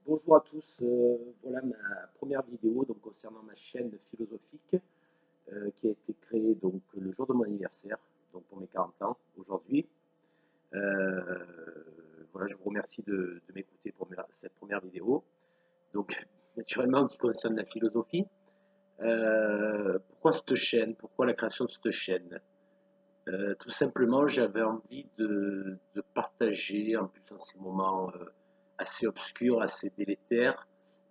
Bonjour à tous, voilà ma première vidéo donc, concernant ma chaîne philosophique qui a été créée donc, le jour de mon anniversaire, donc pour mes 40 ans aujourd'hui. Voilà, je vous remercie de m'écouter pour cette première vidéo. Donc, naturellement, qui concerne la philosophie. Pourquoi cette chaîne? Pourquoi la création de cette chaîne? Tout simplement, j'avais envie de partager, en plus en ces moments assez obscurs, assez délétères,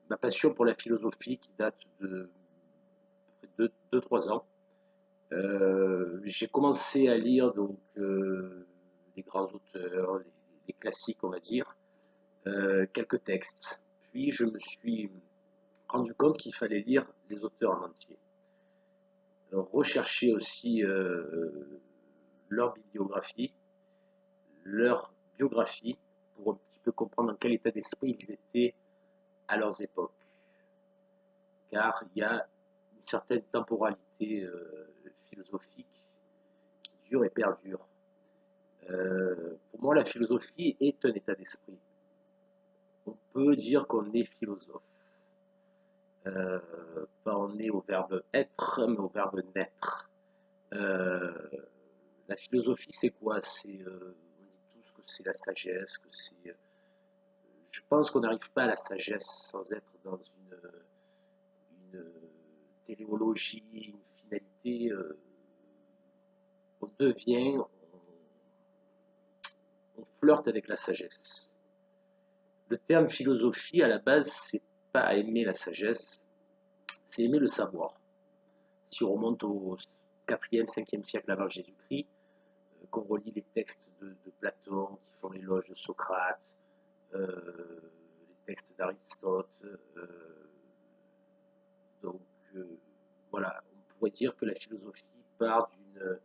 ma passion pour la philosophie qui date de 2-3 ans. J'ai commencé à lire donc les grands auteurs, les classiques on va dire, quelques textes. Puis je me suis rendu compte qu'il fallait lire les auteurs en entier. Rechercher aussi leur bibliographie, leur biographie, pour un petit peu comprendre dans quel état d'esprit ils étaient à leurs époques. Car il y a une certaine temporalité philosophique qui dure et perdure. Pour moi, la philosophie est un état d'esprit. On peut dire qu'on est philosophe. Pas on est au verbe être, mais au verbe naître. La philosophie, c'est quoi? On dit tous que c'est la sagesse, que c'est. Je pense qu'on n'arrive pas à la sagesse sans être dans une téléologie, une finalité. On devient, on flirte avec la sagesse. Le terme philosophie, à la base, c'est pas aimer la sagesse, c'est aimer le savoir. Si on remonte au 4e, 5e siècle avant Jésus-Christ, qu'on relit les textes de Platon qui font l'éloge de Socrate, les textes d'Aristote, donc voilà, on pourrait dire que la philosophie part d'une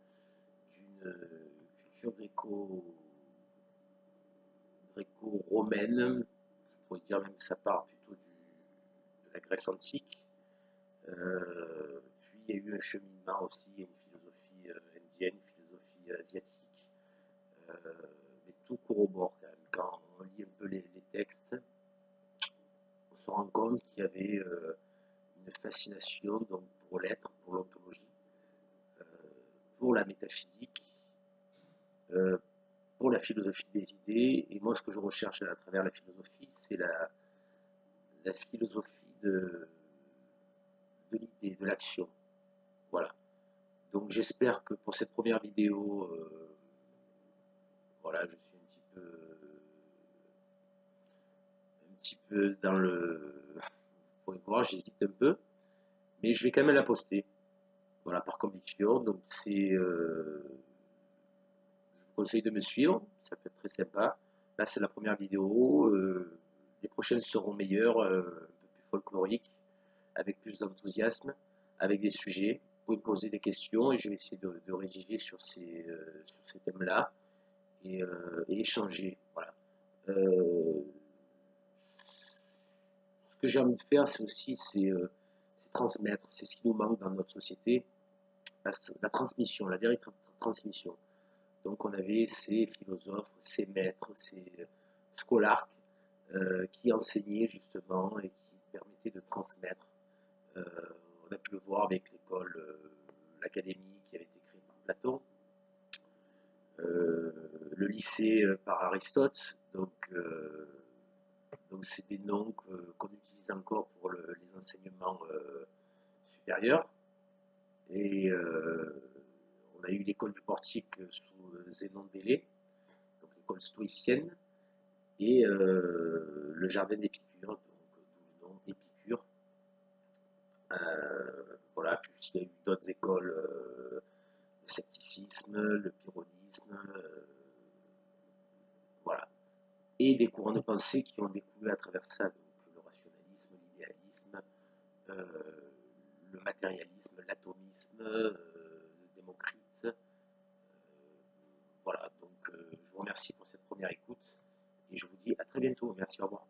culture gréco-romaine, je pourrais dire même que ça part plutôt de la Grèce antique. Puis il y a eu un cheminement aussi, une philosophie indienne, une philosophie asiatique, mais tout corrobore quand même. Quand on lit un peu les textes, on se rend compte qu'il y avait une fascination donc, pour l'être, pour l'ontologie, pour la métaphysique, pour la philosophie des idées. Et moi, ce que je recherche à travers la philosophie, c'est la philosophie de l'idée, de l'action. Voilà. Donc j'espère que pour cette première vidéo, voilà, je suis un petit peu dans le. Vous pouvez voir, j'hésite un peu, mais je vais quand même la poster. Voilà, par conviction. Donc c'est. Je vous conseille de me suivre, ça peut être très sympa. Là, c'est la première vidéo. Les prochaines seront meilleures, un peu plus folkloriques, avec plus d'enthousiasme, avec des sujets. Vous pouvez me poser des questions et je vais essayer de rédiger sur ces thèmes-là et échanger. Voilà. Ce que j'ai envie de faire, c'est aussi transmettre. C'est ce qui nous manque dans notre société, la transmission, la véritable transmission. Donc on avait ces philosophes, ces maîtres, ces scolarques qui enseignaient justement et qui permettaient de transmettre. On a pu le voir avec l'école, l'académie qui avait été créée par Platon, le lycée par Aristote, donc c'est des noms qu'on utilise encore pour les enseignements supérieurs. Et on a eu l'école du portique sous Zénon d'Élée, donc l'école stoïcienne, et le jardin d'Épicure, donc d'où le nom Épicure. Voilà, puis il y a eu d'autres écoles, le scepticisme, le pyrrhonisme, voilà. Et des courants de pensée qui ont découlé à travers ça, donc le rationalisme, l'idéalisme, le matérialisme, l'atomisme, le Démocrite. Voilà, donc je vous remercie pour cette première écoute et je vous dis à très bientôt. Merci, au revoir.